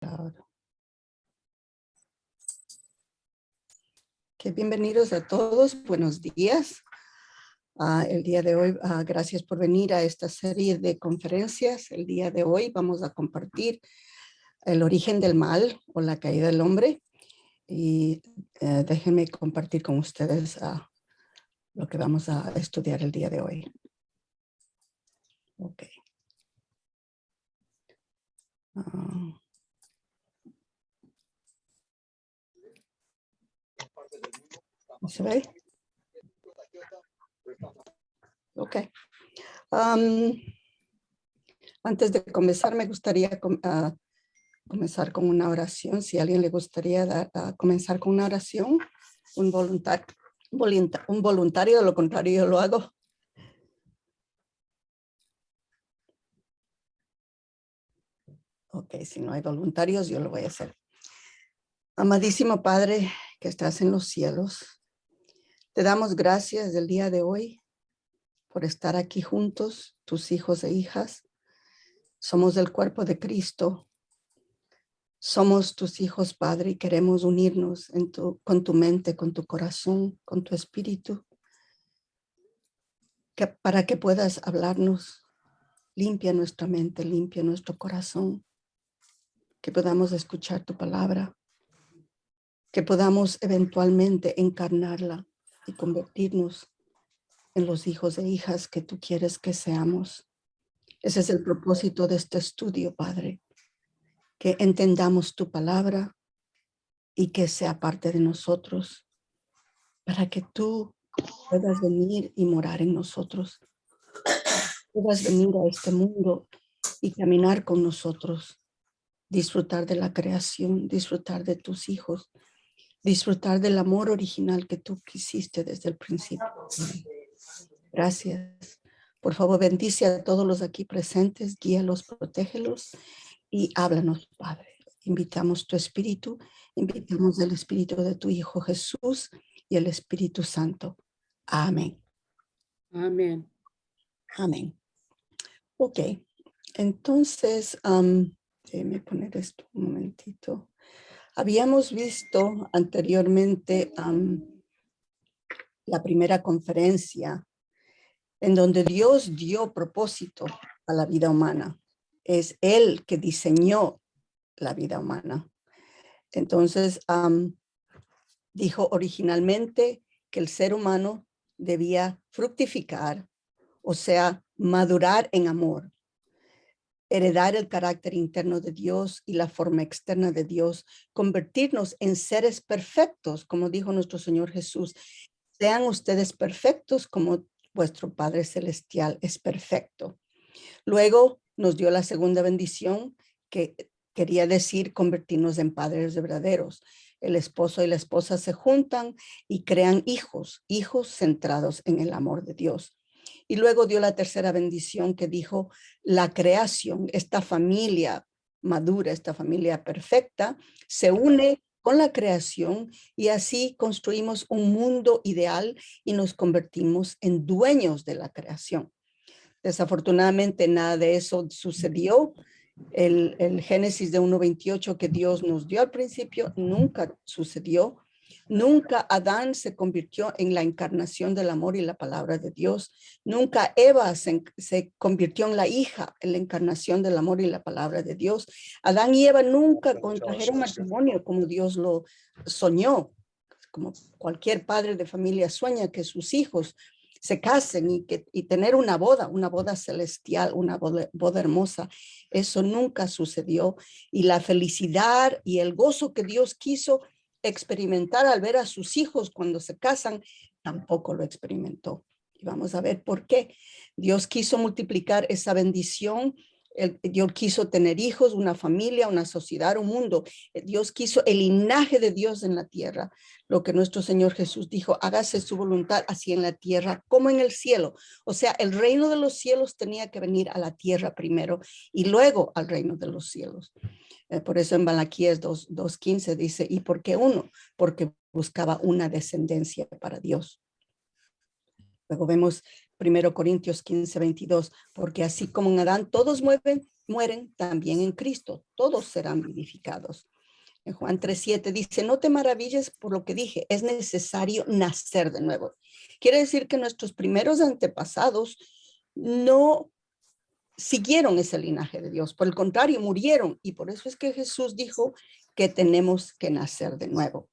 ahora. Bienvenidos a todos, buenos días. El día de hoy, gracias por venir a esta serie de conferencias. El día de hoy vamos a compartir el origen del mal o la caída del hombre. Y déjenme compartir con ustedes lo que vamos a estudiar el día de hoy. Ok. ¿Se ve? Ok. Antes de comenzar, me gustaría comenzar con una oración. Si a alguien le gustaría comenzar con una oración, un voluntario, de lo contrario yo lo hago. Ok, si no hay voluntarios, yo lo voy a hacer. Amadísimo Padre que estás en los cielos, te damos gracias del día de hoy por estar aquí juntos, tus hijos e hijas. Somos del cuerpo de Cristo. Somos tus hijos, Padre, y queremos unirnos con tu mente, con tu corazón, con tu espíritu, para que puedas hablarnos. Limpia nuestra mente, limpia nuestro corazón, que podamos escuchar tu palabra, que podamos eventualmente encarnarla y convertirnos en los hijos e hijas que tú quieres que seamos. Ese es el propósito de este estudio, Padre, que entendamos tu palabra y que sea parte de nosotros, para que tú puedas venir y morar en nosotros. Puedas venir a este mundo y caminar con nosotros, disfrutar de la creación, disfrutar de tus hijos, disfrutar del amor original que tú quisiste desde el principio. Gracias. Por favor, bendice a todos los aquí presentes, guíalos, protégelos y háblanos, Padre. Invitamos tu espíritu, invitamos el espíritu de tu Hijo Jesús y el Espíritu Santo. Amén. Amén. Amén. Ok, entonces, déjeme poner esto un momentito. Habíamos visto anteriormente la primera conferencia en donde Dios dio propósito a la vida humana. Es Él que diseñó la vida humana. Entonces, dijo originalmente que el ser humano debía fructificar, o sea, madurar en amor, heredar el carácter interno de Dios y la forma externa de Dios, convertirnos en seres perfectos, como dijo nuestro Señor Jesús. Sean ustedes perfectos como vuestro Padre Celestial es perfecto. Luego nos dio la segunda bendición, que quería decir convertirnos en padres verdaderos. El esposo y la esposa se juntan y crean hijos centrados en el amor de Dios. Y luego dio la tercera bendición que dijo la creación, esta familia madura, esta familia perfecta, se une con la creación y así construimos un mundo ideal y nos convertimos en dueños de la creación. Desafortunadamente nada de eso sucedió. El Génesis de 1:28 que Dios nos dio al principio nunca sucedió. Nunca Adán se convirtió en la encarnación del amor y la palabra de Dios. Nunca Eva se convirtió en la hija, en la encarnación del amor y la palabra de Dios. Adán y Eva nunca contrajeron matrimonio como Dios lo soñó, como cualquier padre de familia sueña que sus hijos se casen y tener una boda celestial, una boda hermosa. Eso nunca sucedió. Y la felicidad y el gozo que Dios quiso experimentar al ver a sus hijos cuando se casan, tampoco lo experimentó. Y vamos a ver por qué. Dios quiso multiplicar esa bendición. Dios quiso tener hijos, una familia, una sociedad, un mundo. Dios quiso el linaje de Dios en la tierra. Lo que nuestro Señor Jesús dijo, hágase su voluntad así en la tierra como en el cielo. O sea, el reino de los cielos tenía que venir a la tierra primero y luego al reino de los cielos. Por eso en Malaquías 2:15 dice, ¿y por qué uno? Porque buscaba una descendencia para Dios. Luego vemos 1 Corintios 15:22, porque así como en Adán todos mueren mueren, también en Cristo todos serán vivificados. En Juan 3:7 dice, no te maravilles por lo que dije, es necesario nacer de nuevo. Quiere decir que nuestros primeros antepasados no siguieron ese linaje de Dios, por el contrario, murieron, y por eso es que Jesús dijo que tenemos que nacer de nuevo.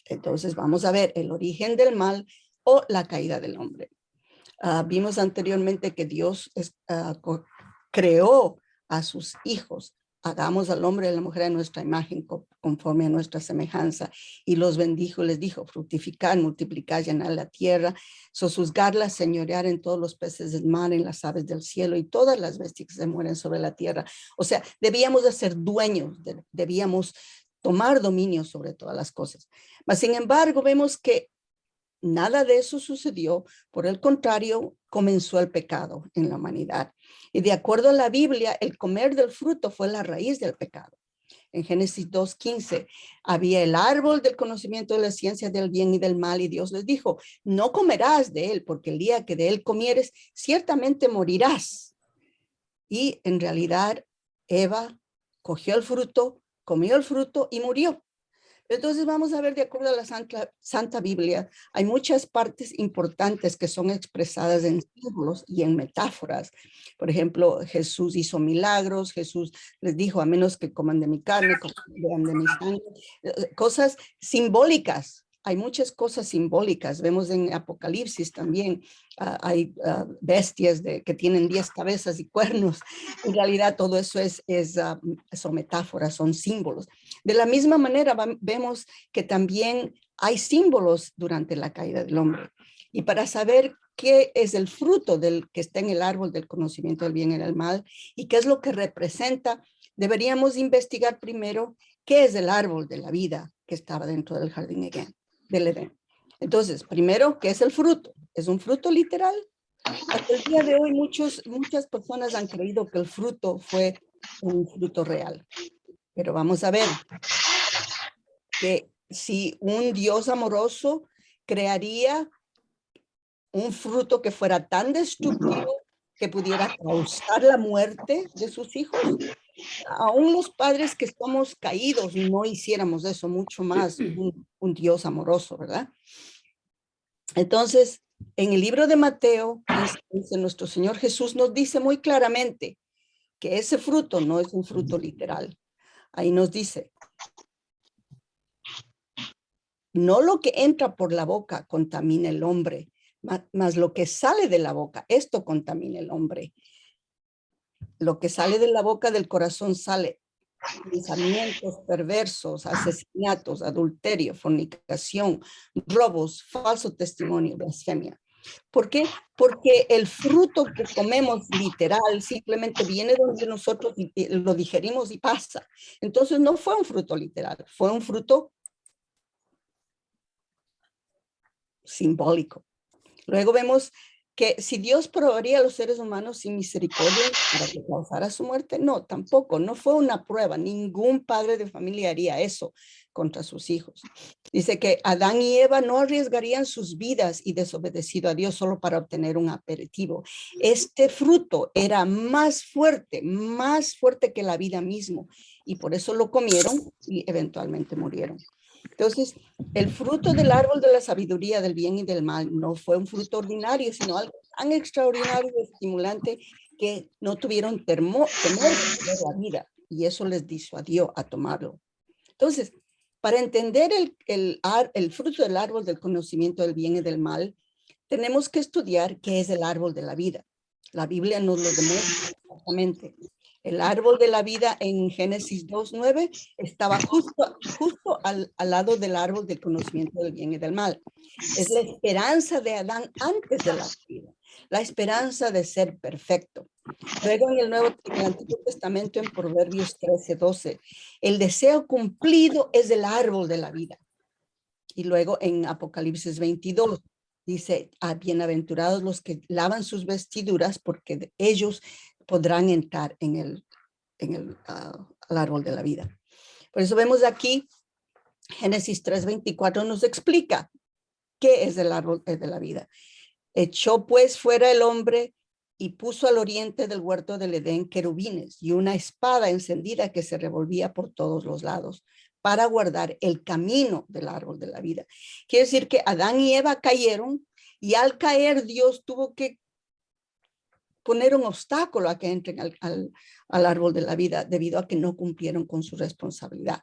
Entonces vamos a ver el origen del mal o la caída del hombre. Vimos anteriormente que Dios creó a sus hijos. Hagamos al hombre y a la mujer a nuestra imagen, conforme a nuestra semejanza. Y los bendijo, les dijo, fructificar, multiplicar, llenar la tierra, sojuzgarla, señorear en todos los peces del mar, en las aves del cielo y todas las bestias que se mueren sobre la tierra. O sea, debíamos de ser dueños, debíamos tomar dominio sobre todas las cosas. Mas, sin embargo, vemos que nada de eso sucedió. Por el contrario, comenzó el pecado en la humanidad. Y de acuerdo a la Biblia, el comer del fruto fue la raíz del pecado. En Génesis 2:15 había el árbol del conocimiento de la ciencia del bien y del mal, y Dios les dijo, no comerás de él, porque el día que de él comieres, ciertamente morirás. Y en realidad, Eva cogió el fruto, comió el fruto y murió. Entonces vamos a ver, de acuerdo a la Santa Biblia, hay muchas partes importantes que son expresadas en símbolos y en metáforas. Por ejemplo, Jesús hizo milagros, Jesús les dijo, a menos que coman de mi carne, coman de mi sangre, cosas simbólicas. Hay muchas cosas simbólicas. Vemos en Apocalipsis también, hay bestias que tienen 10 cabezas y cuernos. En realidad todo eso son metáforas, son símbolos. De la misma manera vemos que también hay símbolos durante la caída del hombre. Y para saber qué es el fruto del que está en el árbol del conocimiento del bien y del mal y qué es lo que representa, deberíamos investigar primero qué es el árbol de la vida que estaba dentro del jardín del Edén. Entonces, primero, ¿qué es el fruto? ¿Es un fruto literal? Hasta el día de hoy muchas personas han creído que el fruto fue un fruto real. Pero vamos a ver que si un Dios amoroso crearía un fruto que fuera tan destructivo que pudiera causar la muerte de sus hijos, aún los padres que estamos caídos no hiciéramos eso, mucho más un Dios amoroso, ¿verdad? Entonces, en el libro de Mateo, nuestro Señor Jesús nos dice muy claramente que ese fruto no es un fruto literal. Ahí nos dice, no lo que entra por la boca contamina el hombre, mas lo que sale de la boca, esto contamina el hombre. Lo que sale de la boca del corazón sale pensamientos perversos, asesinatos, adulterio, fornicación, robos, falso testimonio, blasfemia. ¿Por qué? Porque el fruto que comemos literal simplemente viene donde nosotros lo digerimos y pasa. Entonces no fue un fruto literal, fue un fruto simbólico. Luego vemos que si Dios probaría a los seres humanos sin misericordia para que causara su muerte, no, tampoco, no fue una prueba. Ningún padre de familia haría eso contra sus hijos. Dice que Adán y Eva no arriesgarían sus vidas y desobedecido a Dios solo para obtener un aperitivo. Este fruto era más fuerte que la vida mismo, y por eso lo comieron y eventualmente murieron. Entonces, el fruto del árbol de la sabiduría del bien y del mal no fue un fruto ordinario, sino algo tan extraordinario y estimulante que no tuvieron temor de la vida, y eso les disuadió a tomarlo. Entonces, para entender el fruto del árbol del conocimiento del bien y del mal, tenemos que estudiar qué es el árbol de la vida. La Biblia nos lo demuestra exactamente. El árbol de la vida en Génesis 2:9 estaba justo al lado del árbol del conocimiento del bien y del mal. Es la esperanza de Adán antes de la vida, la esperanza de ser perfecto. Luego en el Antiguo Testamento, en Proverbios 13:12, el deseo cumplido es el árbol de la vida. Y luego en Apocalipsis 22 dice, bienaventurados los que lavan sus vestiduras, porque ellos podrán entrar en el árbol de la vida. Por eso vemos aquí, Génesis 3:24 nos explica qué es el árbol de la vida. Echó pues fuera el hombre y puso al oriente del huerto del Edén querubines y una espada encendida que se revolvía por todos los lados para guardar el camino del árbol de la vida. Quiere decir que Adán y Eva cayeron y al caer Dios tuvo que poner un obstáculo a que entren al árbol de la vida debido a que no cumplieron con su responsabilidad.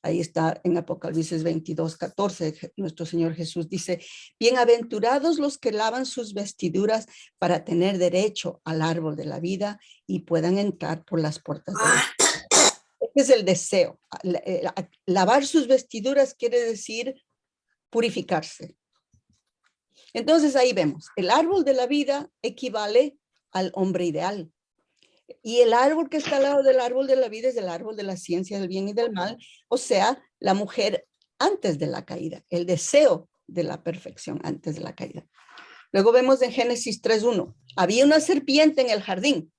Ahí está en Apocalipsis 22:14, nuestro Señor Jesús dice, bienaventurados los que lavan sus vestiduras para tener derecho al árbol de la vida y puedan entrar por las puertas de la vida. Este es el deseo. Lavar sus vestiduras quiere decir purificarse. Entonces ahí vemos, el árbol de la vida equivale al hombre ideal. Y el árbol que está al lado del árbol de la vida es el árbol de la ciencia del bien y del mal, o sea, la mujer antes de la caída, el deseo de la perfección antes de la caída. Luego vemos en Génesis 3:1, había una serpiente en el jardín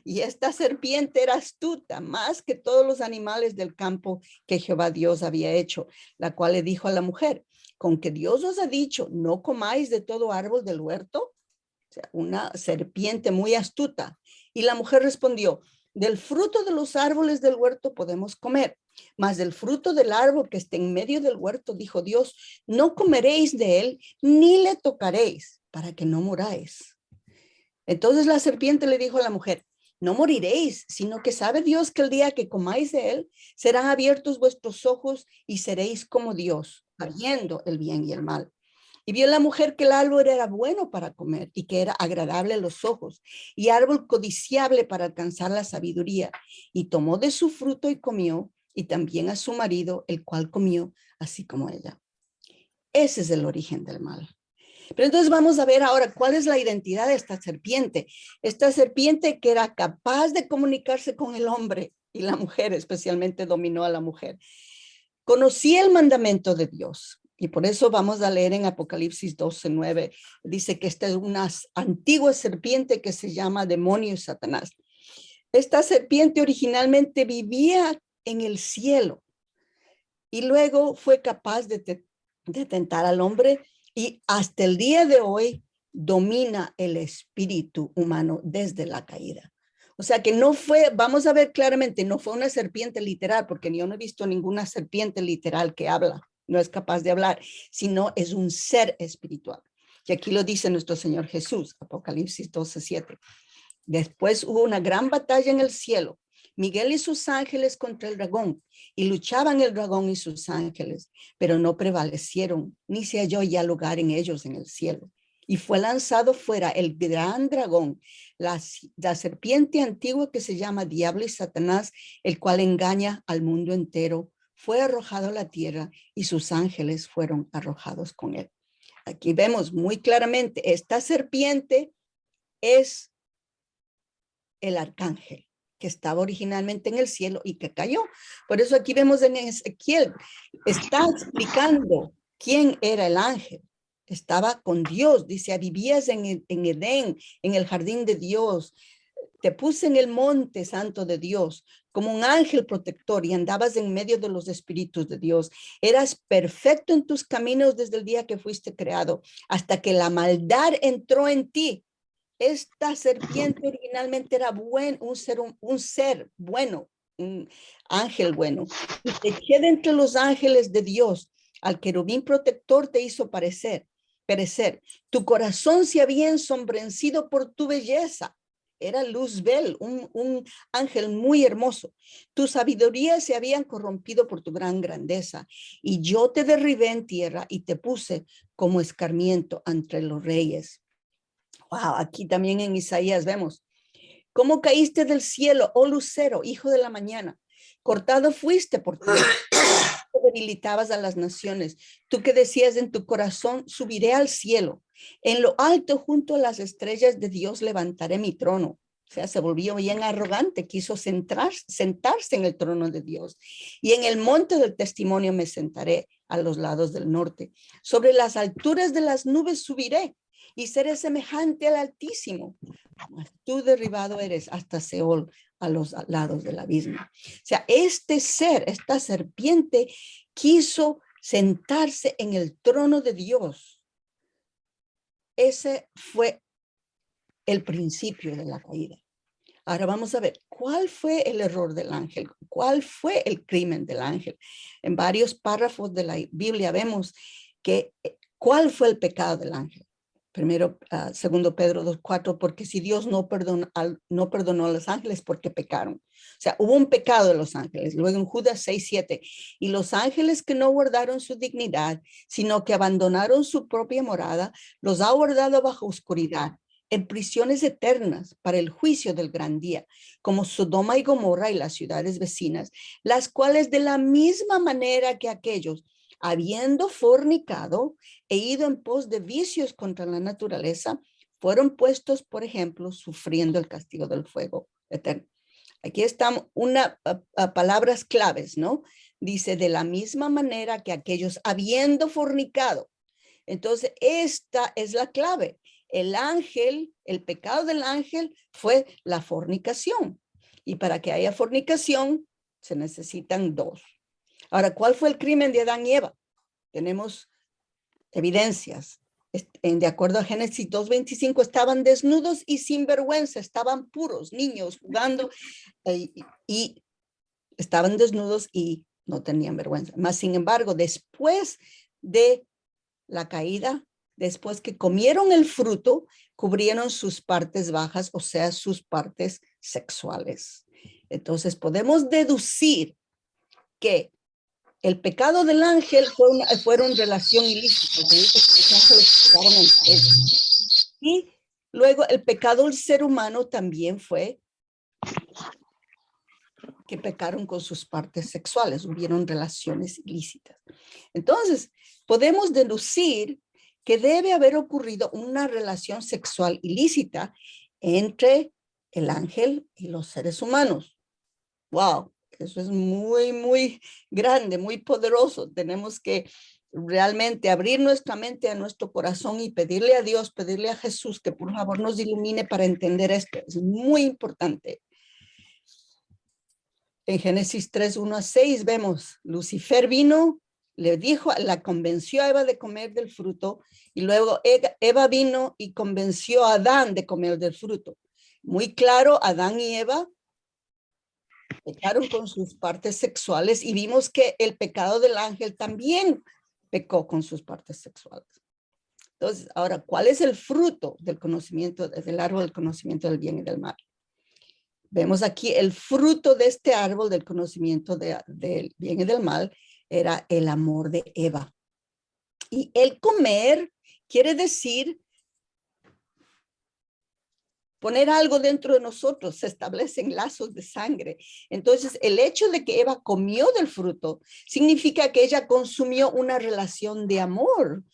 y esta serpiente era astuta más que todos los animales del campo que Jehová Dios había hecho, la cual le dijo a la mujer, con que Dios os ha dicho, no comáis de todo árbol del huerto. O sea, una serpiente muy astuta. Y la mujer respondió, del fruto de los árboles del huerto podemos comer, mas del fruto del árbol que está en medio del huerto, dijo Dios, no comeréis de él, ni le tocaréis, para que no moráis. Entonces la serpiente le dijo a la mujer, no moriréis, sino que sabe Dios que el día que comáis de él, serán abiertos vuestros ojos y seréis como Dios, sabiendo el bien y el mal. Y vio la mujer que el árbol era bueno para comer y que era agradable a los ojos y árbol codiciable para alcanzar la sabiduría. Y tomó de su fruto y comió, y también a su marido, el cual comió, así como ella. Ese es el origen del mal. Pero entonces vamos a ver ahora cuál es la identidad de esta serpiente. Esta serpiente que era capaz de comunicarse con el hombre y la mujer, especialmente dominó a la mujer. Conocía el mandamiento de Dios. Y por eso vamos a leer en Apocalipsis 12:9. Dice que esta es una antigua serpiente que se llama demonio y Satanás. Esta serpiente originalmente vivía en el cielo y luego fue capaz de tentar al hombre y hasta el día de hoy domina el espíritu humano desde la caída. O sea que no fue, vamos a ver claramente, no fue una serpiente literal, porque yo no he visto ninguna serpiente literal que habla, no es capaz de hablar, sino es un ser espiritual. Y aquí lo dice nuestro Señor Jesús, Apocalipsis 12:7. Después hubo una gran batalla en el cielo, Miguel y sus ángeles contra el dragón, y luchaban el dragón y sus ángeles, pero no prevalecieron, ni se halló ya lugar en ellos en el cielo. Y fue lanzado fuera el gran dragón, la serpiente antigua que se llama Diablo y Satanás, el cual engaña al mundo entero. Fue arrojado a la tierra y sus ángeles fueron arrojados con él. Aquí vemos muy claramente, esta serpiente es el arcángel que estaba originalmente en el cielo y que cayó. Por eso aquí vemos en Ezequiel, está explicando quién era el ángel. Estaba con Dios, dice, vivías en Edén, en el jardín de Dios. Te puse en el monte santo de Dios como un ángel protector y andabas en medio de los espíritus de Dios. Eras perfecto en tus caminos desde el día que fuiste creado, hasta que la maldad entró en ti. Esta serpiente originalmente era un ser bueno, un ángel bueno. Y te eché de entre los ángeles de Dios. Al querubín protector te hizo perecer. Tu corazón se había ensombrecido por tu belleza. Era Luzbel, un ángel muy hermoso. Tu sabiduría se habían corrompido por tu gran grandeza. Y yo te derribé en tierra y te puse como escarmiento entre los reyes. Wow, aquí también en Isaías vemos, ¿cómo caíste del cielo, oh lucero, hijo de la mañana? Cortado fuiste por ti, debilitabas a las naciones. Tú que decías en tu corazón, subiré al cielo. En lo alto, junto a las estrellas de Dios, levantaré mi trono. O sea, se volvió bien arrogante, quiso sentarse en el trono de Dios. Y en el monte del testimonio me sentaré a los lados del norte. Sobre las alturas de las nubes subiré y seré semejante al Altísimo. Mas tú derribado eres hasta Seol, a los lados del abismo. O sea, este ser, esta serpiente, quiso sentarse en el trono de Dios. Ese fue el principio de la caída. Ahora vamos a ver, ¿cuál fue el error del ángel? ¿Cuál fue el crimen del ángel? En varios párrafos de la Biblia vemos que ¿cuál fue el pecado del ángel? Primero, segundo Pedro 2:4, porque si Dios no perdonó a los ángeles, porque pecaron. O sea, hubo un pecado de los ángeles. Luego en Judas 6:7, y los ángeles que no guardaron su dignidad, sino que abandonaron su propia morada, los ha guardado bajo oscuridad, en prisiones eternas para el juicio del gran día, como Sodoma y Gomorra y las ciudades vecinas, las cuales de la misma manera que aquellos, habiendo fornicado e ido en pos de vicios contra la naturaleza, fueron puestos, por ejemplo, sufriendo el castigo del fuego eterno. Aquí están palabras claves, ¿no? Dice, de la misma manera que aquellos, habiendo fornicado. Entonces, esta es la clave. El ángel, el pecado del ángel fue la fornicación. Y para que haya fornicación, se necesitan dos. Ahora, ¿cuál fue el crimen de Adán y Eva? Tenemos evidencias. De acuerdo a Génesis 2:25, estaban desnudos y sin vergüenza, estaban puros, niños jugando y estaban desnudos y no tenían vergüenza. Mas, sin embargo, después de la caída, después que comieron el fruto, cubrieron sus partes bajas, o sea, sus partes sexuales. Entonces, podemos deducir que el pecado del ángel fueron relación ilícita. Los ángeles pecaron entre ellos. Y luego el pecado del ser humano también fue que pecaron con sus partes sexuales, hubieron relaciones ilícitas. Entonces, podemos deducir que debe haber ocurrido una relación sexual ilícita entre el ángel y los seres humanos. ¡Wow! Eso es muy, muy grande, muy poderoso. Tenemos que realmente abrir nuestra mente a nuestro corazón y pedirle a Dios, pedirle a Jesús que por favor nos ilumine para entender esto. Es muy importante. En Génesis 3:1-6 vemos, Lucifer vino, le dijo, la convenció a Eva de comer del fruto, y luego Eva vino y convenció a Adán de comer del fruto. Muy claro, Adán y Eva pecaron con sus partes sexuales y vimos que el pecado del ángel también pecó con sus partes sexuales. Entonces, ahora, ¿cuál es el fruto del conocimiento, del árbol del conocimiento del bien y del mal? Vemos aquí el fruto de este árbol del conocimiento del bien y del mal era el amor de Eva. Y el comer quiere decir poner algo dentro de nosotros, se establecen lazos de sangre. Entonces, el hecho de que Eva comió del fruto significa que ella consumió una relación de amor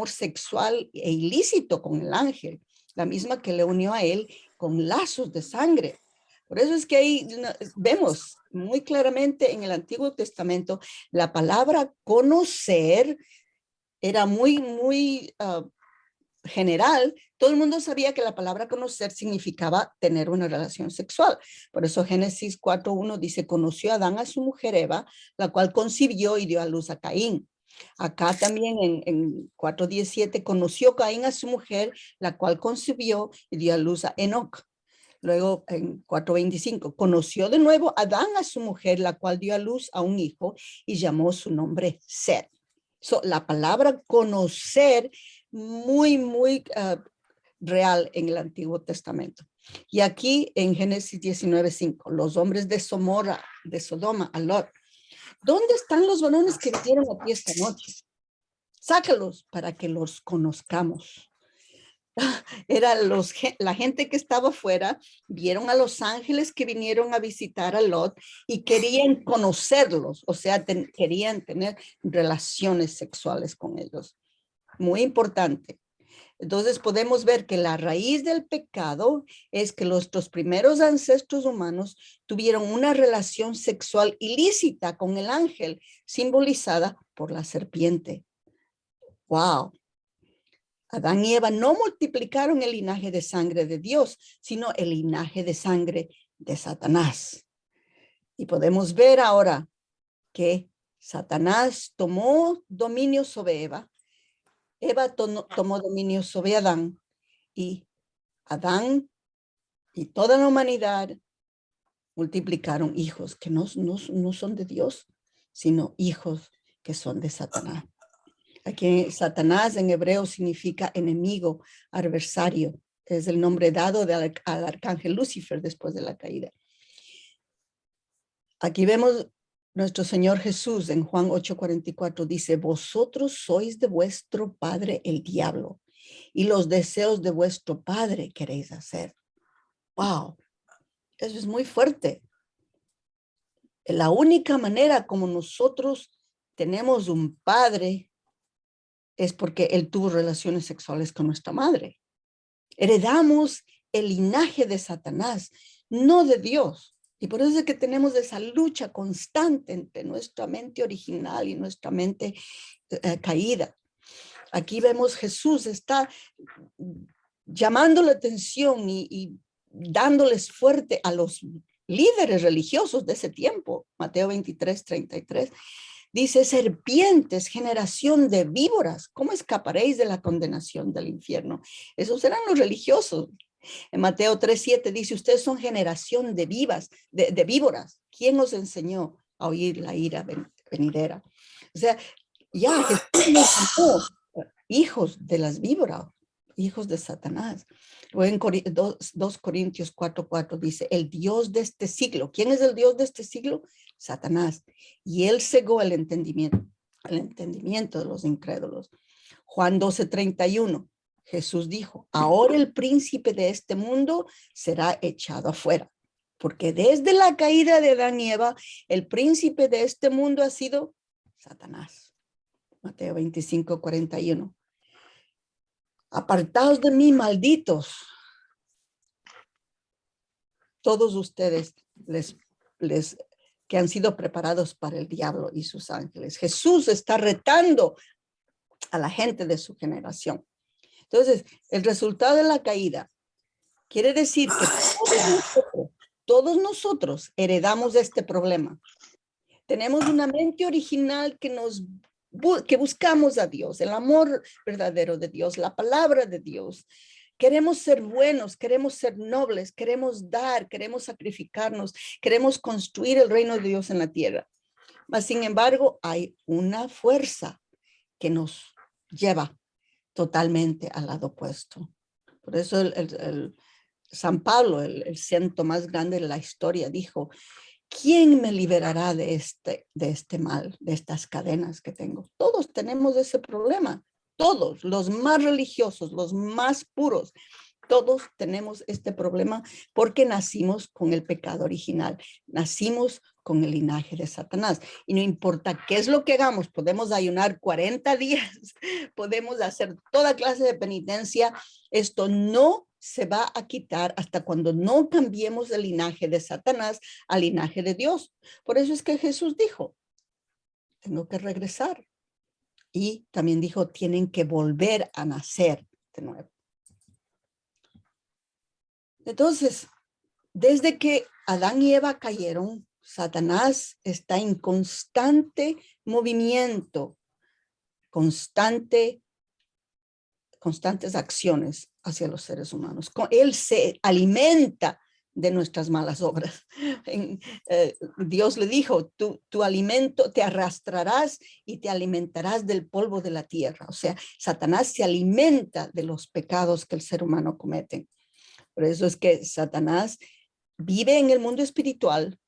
sexual e ilícito con el ángel, la misma que le unió a él con lazos de sangre. Por eso es que ahí vemos muy claramente en el Antiguo Testamento la palabra conocer era muy general. Todo el mundo sabía que la palabra conocer significaba tener una relación sexual. Por eso Génesis 4:1 dice, conoció a Adán a su mujer Eva, la cual concibió y dio a luz a Caín. Acá también en 4:17, conoció Caín a su mujer, la cual concibió y dio a luz a Enoc. Luego en 4:25, conoció de nuevo Adán a su mujer, la cual dio a luz a un hijo y llamó su nombre Set. La palabra conocer muy real en el Antiguo Testamento. Y aquí en Génesis 19:5, los hombres de Sodoma, a Lot. ¿Dónde están los varones que vinieron aquí esta noche? Sácalos para que los conozcamos. Era la gente que estaba afuera, vieron a los ángeles que vinieron a visitar a Lot y querían conocerlos, o sea, querían tener relaciones sexuales con ellos. Muy importante. Entonces podemos ver que la raíz del pecado es que nuestros primeros ancestros humanos tuvieron una relación sexual ilícita con el ángel, simbolizada por la serpiente. ¡Wow! Adán y Eva no multiplicaron el linaje de sangre de Dios, sino el linaje de sangre de Satanás. Y podemos ver ahora que Satanás tomó dominio sobre Eva, Eva tomó dominio sobre Adán y Adán y toda la humanidad multiplicaron hijos que no son de Dios, sino hijos que son de Satanás. Aquí Satanás en hebreo significa enemigo, adversario. Es el nombre dado al arcángel Lucifer después de la caída. Aquí vemos nuestro Señor Jesús en Juan 8:44 dice, vosotros sois de vuestro padre el diablo y los deseos de vuestro padre queréis hacer. Wow, eso es muy fuerte. La única manera como nosotros tenemos un padre es porque él tuvo relaciones sexuales con nuestra madre. Heredamos el linaje de Satanás, no de Dios. Y por eso es que tenemos esa lucha constante entre nuestra mente original y nuestra mente caída. Aquí vemos Jesús está llamando la atención y dándoles fuerte a los líderes religiosos de ese tiempo. Mateo 23:33. Dice, serpientes, generación de víboras, ¿cómo escaparéis de la condenación del infierno? Esos eran los religiosos. En Mateo 3:7 dice, ustedes son generación de víboras. ¿Quién os enseñó a oír la ira venidera? O sea, ya Jesús nos llamó hijos de las víboras, hijos de Satanás. Luego en 2 Corintios 4:4 dice, el Dios de este siglo. ¿Quién es el Dios de este siglo? Satanás. Y él cegó el entendimiento de los incrédulos. Juan 12:31, Jesús dijo, ahora el príncipe de este mundo será echado afuera. Porque desde la caída de Adán y Eva, el príncipe de este mundo ha sido Satanás. Mateo 25:41. Apartaos de mí, malditos. Todos ustedes que han sido preparados para el diablo y sus ángeles. Jesús está retando a la gente de su generación. Entonces, el resultado de la caída quiere decir que todos nosotros heredamos este problema. Tenemos una mente original que buscamos a Dios, el amor verdadero de Dios, la palabra de Dios. Queremos ser buenos, queremos ser nobles, queremos dar, queremos sacrificarnos, queremos construir el reino de Dios en la tierra. Mas, sin embargo, hay una fuerza que nos lleva totalmente al lado opuesto. Por eso el San Pablo, el santo más grande de la historia, dijo, ¿quién me liberará de este mal, de estas cadenas que tengo? Todos tenemos ese problema. Todos, los más religiosos, los más puros, todos tenemos este problema porque nacimos con el pecado original, nacimos con el linaje de Satanás. Y no importa qué es lo que hagamos, podemos ayunar 40 días, podemos hacer toda clase de penitencia, esto no se va a quitar hasta cuando no cambiemos el linaje de Satanás al linaje de Dios. Por eso es que Jesús dijo, tengo que regresar. Y también dijo, tienen que volver a nacer de nuevo. Entonces, desde que Adán y Eva cayeron, Satanás está en constante movimiento, constantes acciones hacia los seres humanos. Él se alimenta de nuestras malas obras. Dios le dijo, tu alimento te arrastrarás y te alimentarás del polvo de la tierra. O sea, Satanás se alimenta de los pecados que el ser humano comete. Por eso es que Satanás vive en el mundo espiritual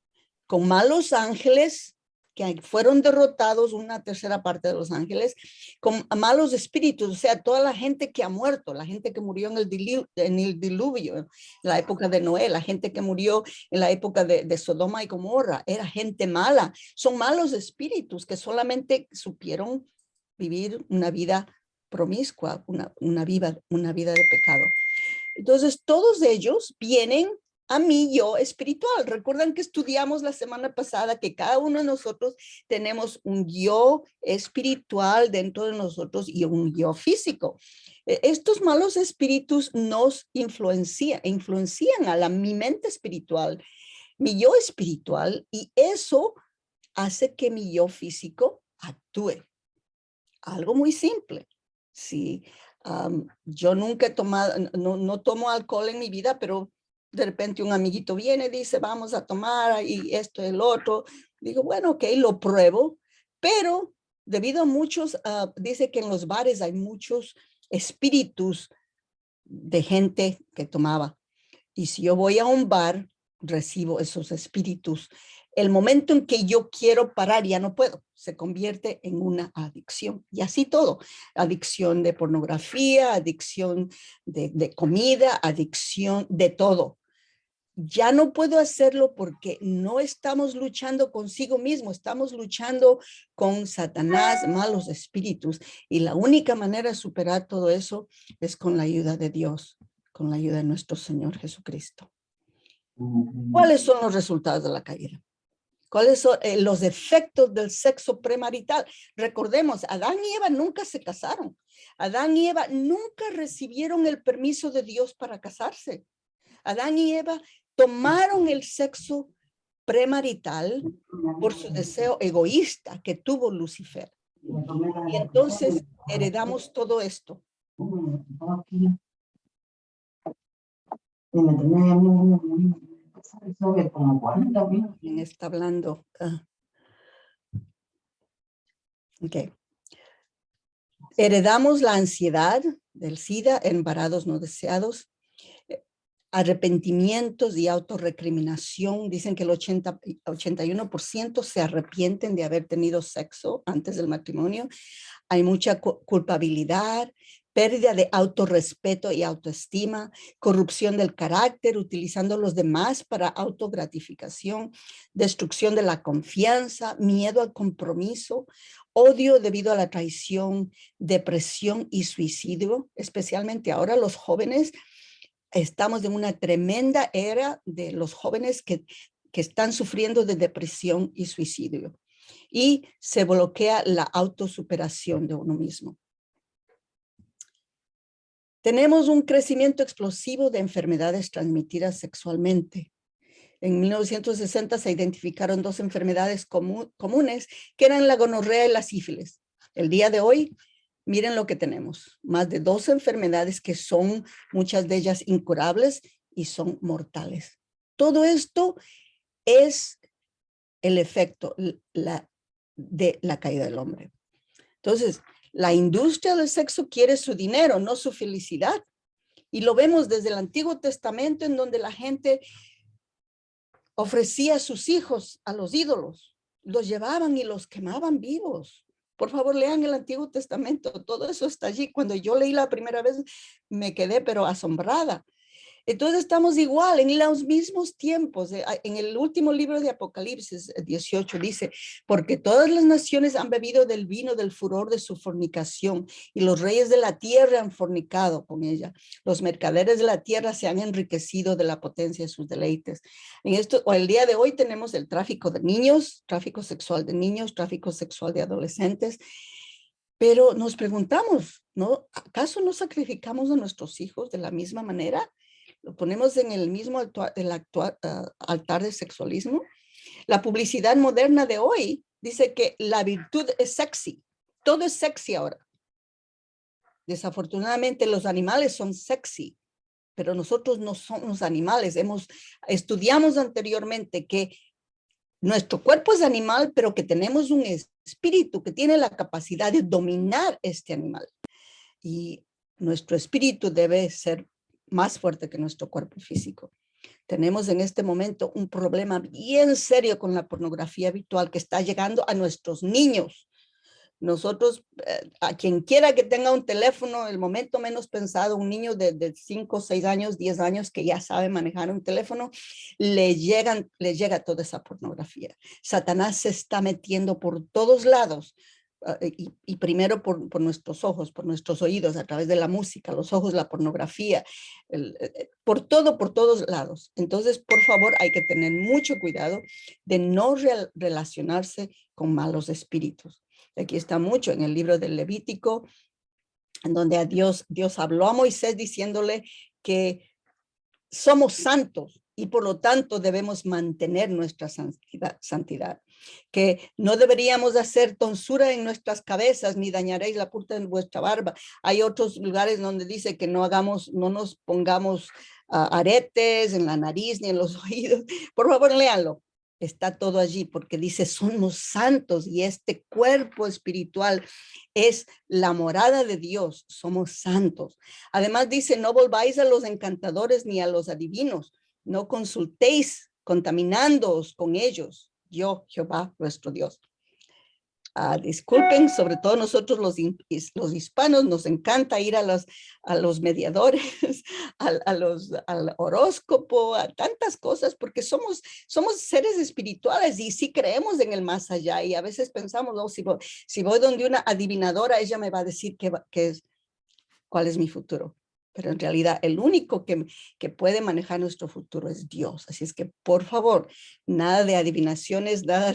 con malos ángeles que fueron derrotados, una tercera parte de los ángeles, con malos espíritus, o sea, toda la gente que ha muerto, la gente que murió en el diluvio, en la época de Noé, la gente que murió en la época de Sodoma y Gomorra, era gente mala, son malos espíritus que solamente supieron vivir una vida promiscua, una vida de pecado. Entonces, todos ellos vienen a mi yo espiritual. Recuerdan que estudiamos la semana pasada que cada uno de nosotros tenemos un yo espiritual dentro de nosotros y un yo físico. Estos malos espíritus nos influencian a mi mente espiritual, mi yo espiritual, y eso hace que mi yo físico actúe. Algo muy simple. Si Yo nunca he tomado, no tomo alcohol en mi vida, pero de repente un amiguito viene, dice, vamos a tomar y esto y el otro. Digo, bueno, ok, lo pruebo, pero debido a muchos, dice que en los bares hay muchos espíritus de gente que tomaba. Y si yo voy a un bar, recibo esos espíritus. El momento en que yo quiero parar, ya no puedo. Se convierte en una adicción. Y así todo. Adicción de pornografía, adicción de comida, adicción de todo. Ya no puedo hacerlo porque no estamos luchando consigo mismo, estamos luchando con Satanás, malos espíritus. Y la única manera de superar todo eso es con la ayuda de Dios, con la ayuda de nuestro Señor Jesucristo. ¿Cuáles son los resultados de la caída? ¿Cuáles son los efectos del sexo premarital? Recordemos, Adán y Eva nunca se casaron. Adán y Eva nunca recibieron el permiso de Dios para casarse. Adán y Eva tomaron el sexo premarital por su deseo egoísta que tuvo Lucifer. Y entonces heredamos todo esto. ¿Quién está hablando? Okay. Heredamos la ansiedad del SIDA, embarados no deseados, arrepentimientos y autorrecriminación. Dicen que el 81% se arrepienten de haber tenido sexo antes del matrimonio. Hay mucha culpabilidad, pérdida de autorrespeto y autoestima, corrupción del carácter, utilizando a los demás para autogratificación, destrucción de la confianza, miedo al compromiso, odio debido a la traición, depresión y suicidio, especialmente ahora los jóvenes. Estamos en una tremenda era de los jóvenes que están sufriendo de depresión y suicidio. Y se bloquea la autosuperación de uno mismo. Tenemos un crecimiento explosivo de enfermedades transmitidas sexualmente. En 1960 se identificaron 2 enfermedades comunes que eran la gonorrea y la sífilis. El día de hoy, miren lo que tenemos. Más de 2 enfermedades que son muchas de ellas incurables y son mortales. Todo esto es el efecto de la caída del hombre. Entonces, la industria del sexo quiere su dinero, no su felicidad. Y lo vemos desde el Antiguo Testamento, en donde la gente ofrecía a sus hijos a los ídolos, los llevaban y los quemaban vivos. Por favor, lean el Antiguo Testamento, todo eso está allí. Cuando yo leí la primera vez, me quedé pero asombrada. Entonces estamos igual en los mismos tiempos. En el último libro de Apocalipsis 18 dice, porque todas las naciones han bebido del vino del furor de su fornicación y los reyes de la tierra han fornicado con ella. Los mercaderes de la tierra se han enriquecido de la potencia de sus deleites. En esto, o el día de hoy tenemos el tráfico de niños, tráfico sexual de niños, tráfico sexual de adolescentes. Pero nos preguntamos, ¿no? ¿Acaso no sacrificamos a nuestros hijos de la misma manera? Lo ponemos en el mismo altar de sexualismo. La publicidad moderna de hoy dice que la virtud es sexy. Todo es sexy ahora. Desafortunadamente los animales son sexy, pero nosotros no somos animales. Estudiamos anteriormente que nuestro cuerpo es animal, pero que tenemos un espíritu que tiene la capacidad de dominar este animal. Y nuestro espíritu debe ser más fuerte que nuestro cuerpo físico. Tenemos en este momento un problema bien serio con la pornografía virtual que está llegando a nuestros niños. Nosotros, a quien quiera que tenga un teléfono, el momento menos pensado, un niño de 5, 6 años, 10 años que ya sabe manejar un teléfono, le llega toda esa pornografía. Satanás se está metiendo por todos lados. Y primero por nuestros ojos, por nuestros oídos, a través de la música, los ojos, la pornografía, por todos lados. Entonces, por favor, hay que tener mucho cuidado de no relacionarse con malos espíritus. Aquí está mucho en el libro del Levítico, en donde Dios habló a Moisés diciéndole que somos santos, y por lo tanto debemos mantener nuestra santidad, que no deberíamos hacer tonsura en nuestras cabezas ni dañaréis la punta de vuestra barba. Hay otros lugares donde dice que no nos pongamos aretes en la nariz ni en los oídos. Por favor, léanlo. Está todo allí porque dice somos santos y este cuerpo espiritual es la morada de Dios, somos santos. Además dice no volváis a los encantadores ni a los adivinos, no consultéis contaminándoos con ellos, yo Jehová vuestro Dios. Disculpen, sobre todo nosotros los hispanos nos encanta ir a los mediadores, al horóscopo, a tantas cosas, porque somos seres espirituales y sí creemos en el más allá y a veces pensamos, oh, si voy donde una adivinadora, ella me va a decir cuál es mi futuro. Pero en realidad el único que puede manejar nuestro futuro es Dios. Así es que, por favor, nada de adivinaciones, nada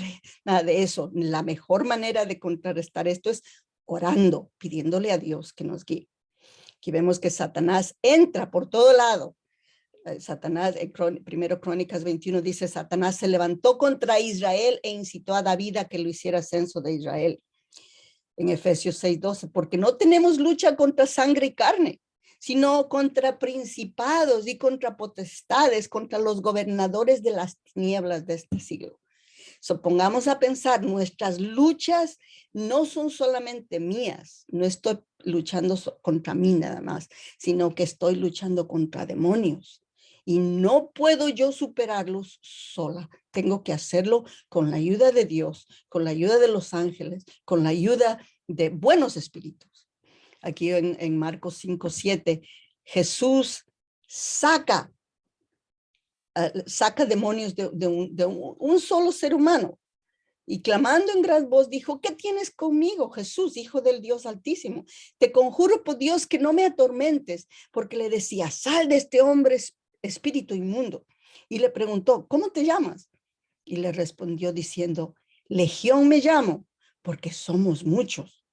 de eso. La mejor manera de contrarrestar esto es orando, pidiéndole a Dios que nos guíe. Aquí vemos que Satanás entra por todo lado. Satanás, en 1 Crónicas 21 dice, Satanás se levantó contra Israel e incitó a David a que lo hiciera censo de Israel. En Efesios 6:12, porque no tenemos lucha contra sangre y carne, sino contra principados y contra potestades, contra los gobernadores de las tinieblas de este siglo. Pongamos a pensar, nuestras luchas no son solamente mías, no estoy luchando contra mí nada más, sino que estoy luchando contra demonios. Y no puedo yo superarlos sola. Tengo que hacerlo con la ayuda de Dios, con la ayuda de los ángeles, con la ayuda de buenos espíritus. Aquí en Marcos 5:7, Jesús saca demonios de un solo ser humano y clamando en gran voz dijo, ¿qué tienes conmigo, Jesús, hijo del Dios Altísimo? Te conjuro por Dios que no me atormentes, porque le decía, sal de este hombre espíritu inmundo. Y le preguntó, ¿cómo te llamas? Y le respondió diciendo, Legión me llamo, porque somos muchos.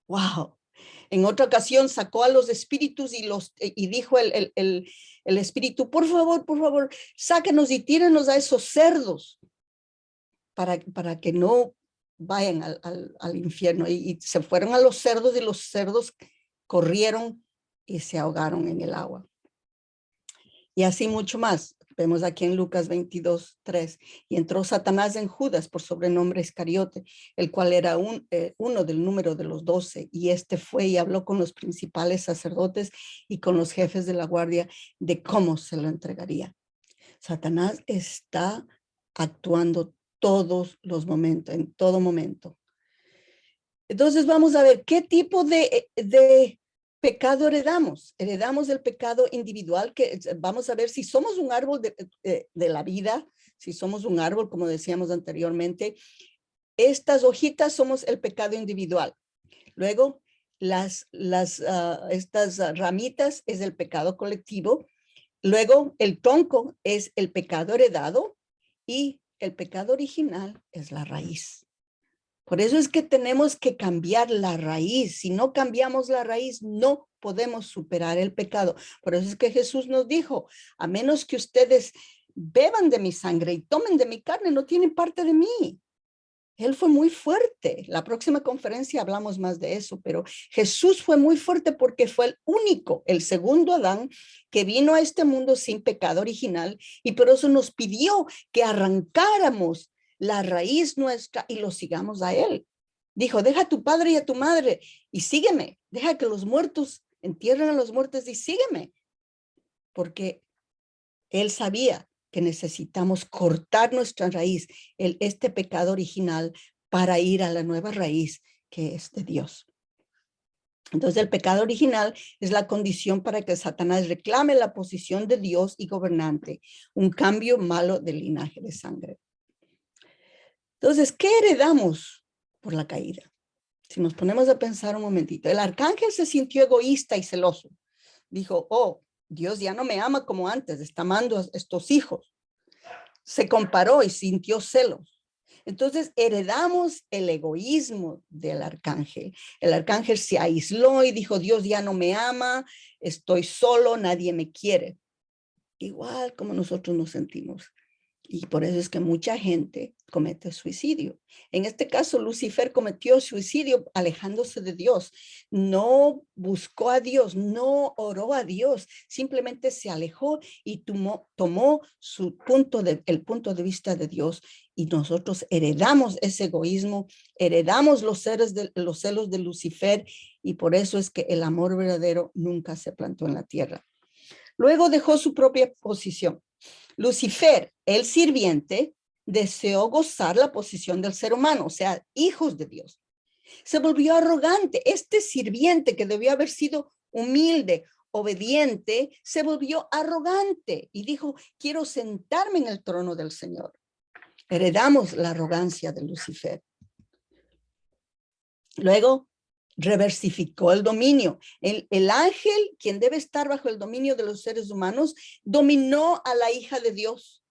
¡Wow! En otra ocasión sacó a los espíritus y dijo el espíritu, por favor, sáquenos y tírenos a esos cerdos para que no vayan al infierno. Y se fueron a los cerdos y los cerdos corrieron y se ahogaron en el agua. Y así mucho más. Vemos aquí en Lucas 22:3. Y entró Satanás en Judas, por sobrenombre Iscariote, el cual era uno del número de los 12. Y este fue y habló con los principales sacerdotes y con los jefes de la guardia de cómo se lo entregaría. Satanás está actuando todos los momentos, en todo momento. Entonces vamos a ver qué tipo de pecado heredamos. Heredamos el pecado individual, que vamos a ver si somos un árbol de la vida, si somos un árbol, como decíamos anteriormente. Estas hojitas somos el pecado individual. Luego, estas ramitas es el pecado colectivo. Luego, el tronco es el pecado heredado y el pecado original es la raíz. Por eso es que tenemos que cambiar la raíz. Si no cambiamos la raíz, no podemos superar el pecado. Por eso es que Jesús nos dijo, a menos que ustedes beban de mi sangre y tomen de mi carne, no tienen parte de mí. Él fue muy fuerte. La próxima conferencia hablamos más de eso, pero Jesús fue muy fuerte porque fue el único, el segundo Adán, que vino a este mundo sin pecado original y por eso nos pidió que arrancáramos la raíz nuestra y lo sigamos a él. Dijo, deja a tu padre y a tu madre y sígueme. Deja que los muertos entierren a los muertos y sígueme. Porque él sabía que necesitamos cortar nuestra raíz, este pecado original, para ir a la nueva raíz que es de Dios. Entonces el pecado original es la condición para que Satanás reclame la posición de Dios y gobernante, un cambio malo del linaje de sangre. Entonces, ¿qué heredamos por la caída? Si nos ponemos a pensar un momentito, el arcángel se sintió egoísta y celoso. Dijo, oh, Dios ya no me ama como antes, está amando a estos hijos. Se comparó y sintió celos. Entonces heredamos el egoísmo del arcángel. El arcángel se aisló y dijo, Dios ya no me ama, estoy solo, nadie me quiere. igual como nosotros nos sentimos. Y por eso es que mucha gente comete suicidio. En este caso, Lucifer cometió suicidio alejándose de Dios. No buscó a Dios, no oró a Dios, simplemente se alejó y tomó el punto de vista de Dios. Y nosotros heredamos ese egoísmo, heredamos los celos de Lucifer, y por eso es que el amor verdadero nunca se plantó en la tierra. Luego dejó su propia posición. Lucifer, el sirviente, deseó gozar la posición del ser humano, o sea, hijos de Dios. Se volvió arrogante. Este sirviente, que debió haber sido humilde, obediente, se volvió arrogante y dijo: quiero sentarme en el trono del Señor. Heredamos la arrogancia de Lucifer. Luego reversificó el dominio. El ángel, quien debe estar bajo el dominio de los seres humanos, dominó a la hija de Dios.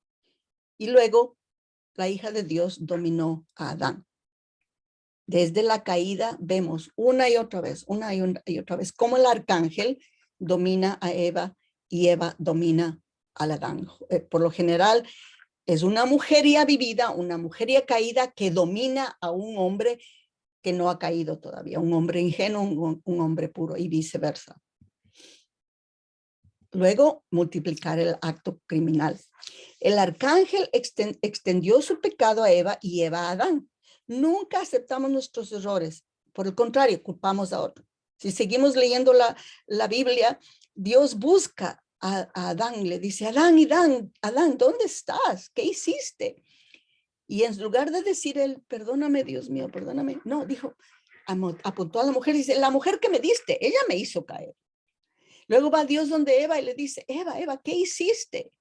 Y luego la hija de Dios dominó a Adán. Desde la caída vemos una y otra vez cómo el arcángel domina a Eva y Eva domina al Adán. Por lo general es una mujer ya vivida, una mujer ya caída, que domina a un hombre que no ha caído todavía, un hombre ingenuo, un hombre puro, y viceversa. Luego, multiplicar el acto criminal. El arcángel extendió su pecado a Eva y Eva a Adán. Nunca aceptamos nuestros errores. Por el contrario, culpamos a otro. Si seguimos leyendo la Biblia, Dios busca a Adán, le dice: Adán, ¿dónde estás? ¿Qué hiciste? Y en lugar de decir él: perdóname, Dios mío, perdóname, no, dijo, apuntó a la mujer y dice: la mujer que me diste, ella me hizo caer. Luego va Dios donde Eva y le dice: Eva, ¿qué hiciste?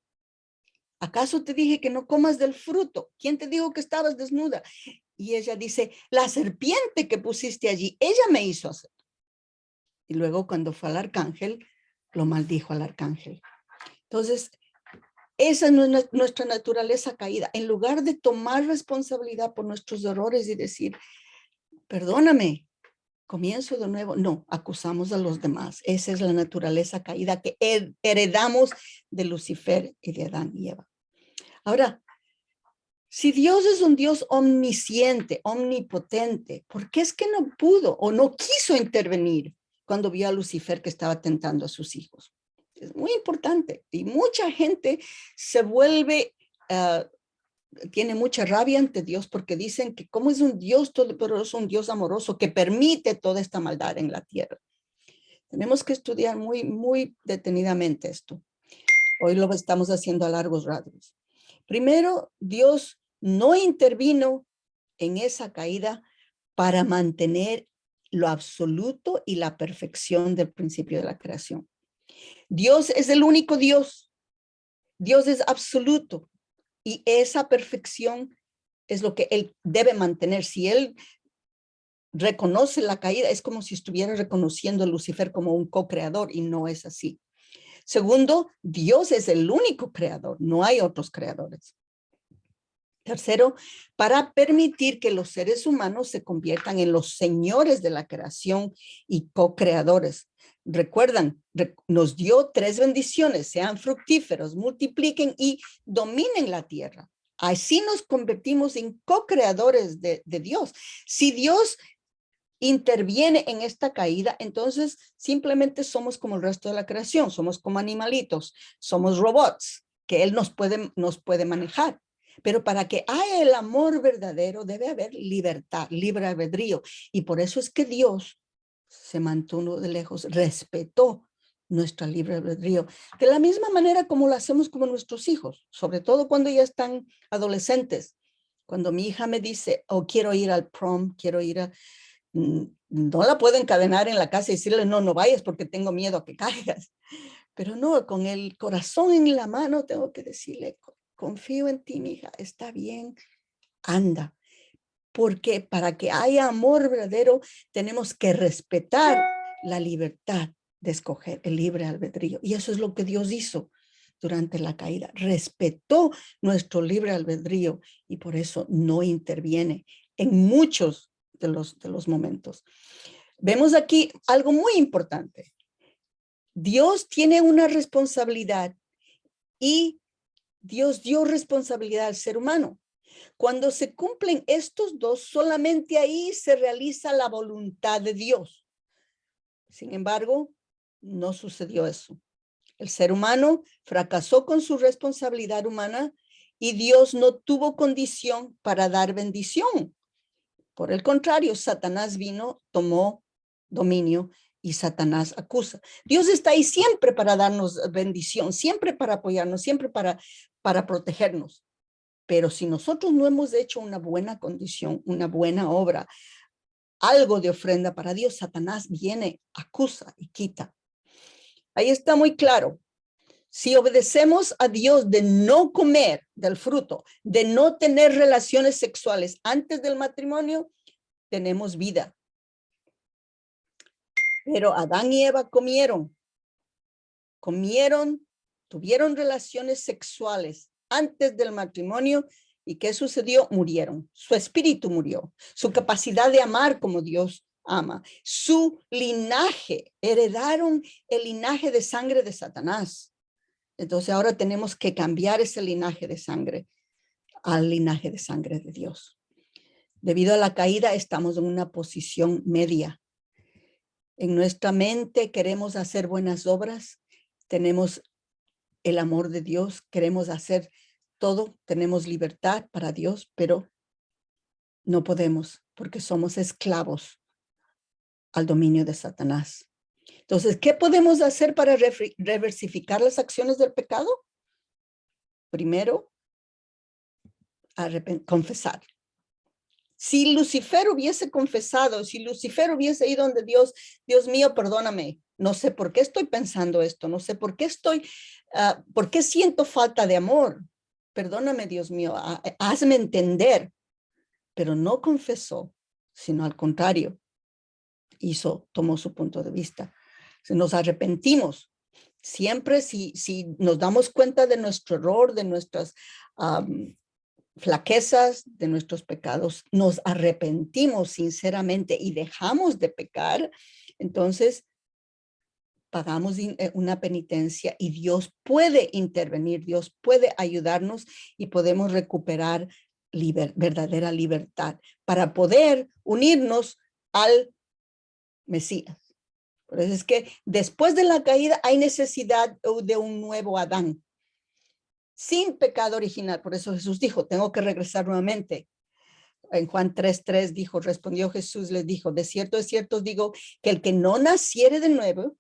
¿Acaso te dije que no comas del fruto? ¿Quién te dijo que estabas desnuda? Y ella dice: la serpiente que pusiste allí, ella me hizo hacer. Y luego, cuando fue al arcángel, lo maldijo al arcángel. Entonces, esa es nuestra naturaleza caída. En lugar de tomar responsabilidad por nuestros errores y decir: perdóname, comienzo de nuevo, no, acusamos a los demás. Esa es la naturaleza caída que heredamos de Lucifer y de Adán y Eva. Ahora, si Dios es un Dios omnisciente, omnipotente, ¿por qué es que no pudo o no quiso intervenir cuando vio a Lucifer que estaba tentando a sus hijos? Es muy importante, y mucha gente se vuelve, tiene mucha rabia ante Dios porque dicen que como es un Dios todopoderoso, un Dios amoroso que permite toda esta maldad en la tierra. Tenemos que estudiar muy, muy detenidamente esto. Hoy lo estamos haciendo a largos radios. Primero, Dios no intervino en esa caída para mantener lo absoluto y la perfección del principio de la creación. Dios es el único Dios. Dios es absoluto. Y esa perfección es lo que Él debe mantener. Si Él reconoce la caída, es como si estuviera reconociendo a Lucifer como un co-creador, y no es así. Segundo, Dios es el único creador, no hay otros creadores. Tercero, para permitir que los seres humanos se conviertan en los señores de la creación y co-creadores. Recuerdan, nos dio 3 bendiciones: sean fructíferos, multipliquen y dominen la tierra. Así nos convertimos en co-creadores de Dios. Si Dios interviene en esta caída, entonces simplemente somos como el resto de la creación, somos como animalitos, somos robots que Él nos puede manejar. Pero para que haya el amor verdadero debe haber libertad, libre albedrío. Y por eso es que Dios se mantuvo de lejos, respetó nuestra libre albedrío, de la misma manera como lo hacemos con nuestros hijos, sobre todo cuando ya están adolescentes. Cuando mi hija me dice: oh, quiero ir al prom, quiero ir a... No la puedo encadenar en la casa y decirle: no vayas porque tengo miedo a que caigas. Pero no, con el corazón en la mano tengo que decirle: confío en ti, mi hija, está bien, anda. Porque para que haya amor verdadero tenemos que respetar la libertad de escoger, el libre albedrío. Y eso es lo que Dios hizo durante la caída. Respetó nuestro libre albedrío y por eso no interviene en muchos de los momentos. Vemos aquí algo muy importante. Dios tiene una responsabilidad y Dios dio responsabilidad al ser humano. Cuando se cumplen estos dos, solamente ahí se realiza la voluntad de Dios. Sin embargo, no sucedió eso. El ser humano fracasó con su responsabilidad humana y Dios no tuvo condición para dar bendición. Por el contrario, Satanás vino, tomó dominio y Satanás acusa. Dios está ahí siempre para darnos bendición, siempre para apoyarnos, siempre para protegernos. Pero si nosotros no hemos hecho una buena condición, una buena obra, algo de ofrenda para Dios, Satanás viene, acusa y quita. Ahí está muy claro. Si obedecemos a Dios de no comer del fruto, de no tener relaciones sexuales antes del matrimonio, tenemos vida. Pero Adán y Eva comieron, tuvieron relaciones sexuales antes del matrimonio. ¿Y qué sucedió? Murieron. Su espíritu murió. Su capacidad de amar como Dios ama. Su linaje, heredaron el linaje de sangre de Satanás. Entonces ahora tenemos que cambiar ese linaje de sangre al linaje de sangre de Dios. Debido a la caída estamos en una posición media. En nuestra mente queremos hacer buenas obras, tenemos el amor de Dios, queremos hacer todo, tenemos libertad para Dios, pero no podemos porque somos esclavos al dominio de Satanás. Entonces, ¿qué podemos hacer para reversificar las acciones del pecado? Primero, confesar. Si Lucifer hubiese confesado, si Lucifer hubiese ido donde Dios, Dios mío, perdóname, no sé por qué estoy pensando esto, no sé por qué por qué siento falta de amor. Perdóname, Dios mío, hazme entender. Pero no confesó, sino al contrario, tomó su punto de vista. Nos arrepentimos. Siempre si nos damos cuenta de nuestro error, de nuestras flaquezas, de nuestros pecados, nos arrepentimos sinceramente y dejamos de pecar, entonces pagamos una penitencia y Dios puede intervenir, Dios puede ayudarnos y podemos recuperar verdadera libertad para poder unirnos al Mesías. Por eso es que después de la caída hay necesidad de un nuevo Adán, sin pecado original. Por eso Jesús dijo, tengo que regresar nuevamente. En Juan 3:3 dijo, respondió Jesús, les dijo, de cierto os digo, que el que no naciere de nuevo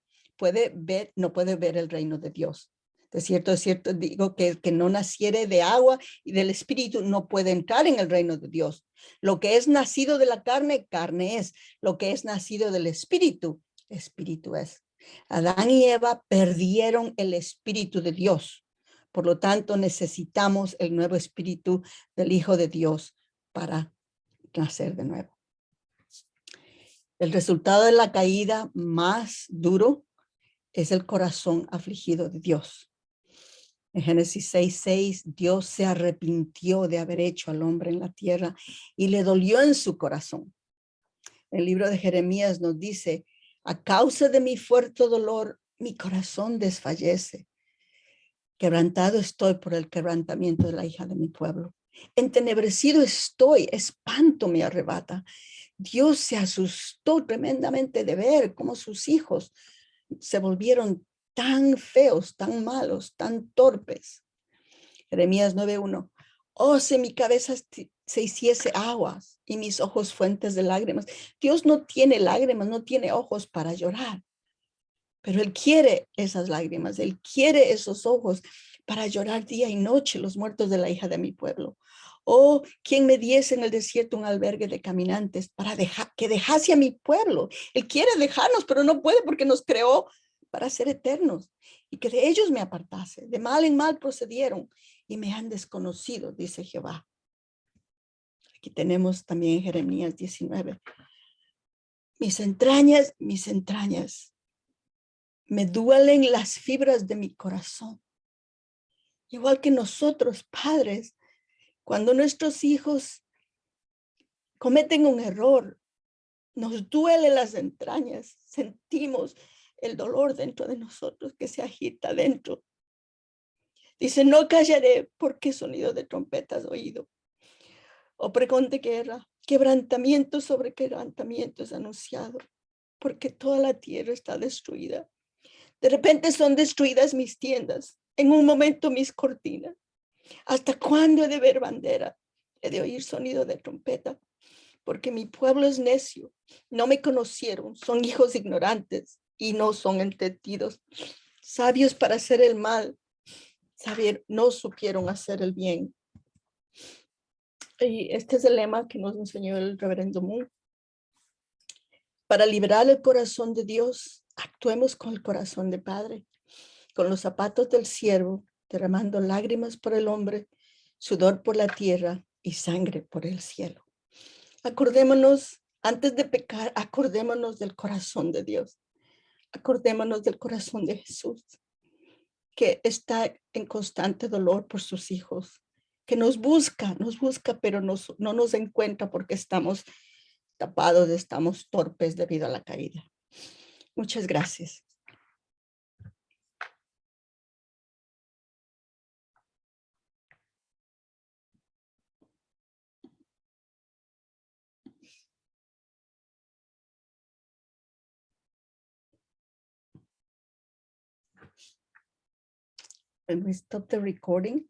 no puede ver el reino de Dios. De cierto digo, que el que no naciere de agua y del espíritu no puede entrar en el reino de Dios. Lo que es nacido de la carne, carne es. Lo que es nacido del espíritu, espíritu es. Adán y Eva perdieron el espíritu de Dios. Por lo tanto, necesitamos el nuevo espíritu del Hijo de Dios para nacer de nuevo. El resultado de la caída más duro es el corazón afligido de Dios. En Génesis 6:6, Dios se arrepintió de haber hecho al hombre en la tierra y le dolió en su corazón. El libro de Jeremías nos dice, a causa de mi fuerte dolor, mi corazón desfallece. Quebrantado estoy por el quebrantamiento de la hija de mi pueblo. Entenebrecido estoy, espanto me arrebata. Dios se asustó tremendamente de ver cómo sus hijos se volvieron tan feos, tan malos, tan torpes. Jeremías 9:1. Oh, si mi cabeza se hiciese aguas y mis ojos fuentes de lágrimas. Dios no tiene lágrimas, no tiene ojos para llorar, pero Él quiere esas lágrimas, Él quiere esos ojos para llorar día y noche los muertos de la hija de mi pueblo. Oh, quien me diese en el desierto un albergue de caminantes para que dejase a mi pueblo. Él quiere dejarnos, pero no puede porque nos creó para ser eternos y que de ellos me apartase. De mal en mal procedieron y me han desconocido, dice Jehová. Aquí tenemos también Jeremías 19. Mis entrañas, me duelen las fibras de mi corazón. Igual que nosotros, padres, cuando nuestros hijos cometen un error, nos duele las entrañas, sentimos el dolor dentro de nosotros que se agita dentro. Dice, no callaré porque sonido de trompetas oído. O pregón de guerra, quebrantamiento sobre quebrantamiento es anunciado, porque toda la tierra está destruida. De repente son destruidas mis tiendas, en un momento mis cortinas. ¿Hasta cuándo he de ver bandera? He de oír sonido de trompeta, porque mi pueblo es necio. No me conocieron, son hijos ignorantes y no son entendidos. Sabios para hacer el mal, saber, no supieron hacer el bien. Y este es el lema que nos enseñó el reverendo Moon. Para liberar el corazón de Dios, actuemos con el corazón de Padre, con los zapatos del siervo, derramando lágrimas por el hombre, sudor por la tierra y sangre por el cielo. Acordémonos, antes de pecar, acordémonos del corazón de Dios. Acordémonos del corazón de Jesús, que está en constante dolor por sus hijos, que nos busca, pero no nos encuentra porque estamos tapados, estamos torpes debido a la caída. Muchas gracias. And we stop the recording.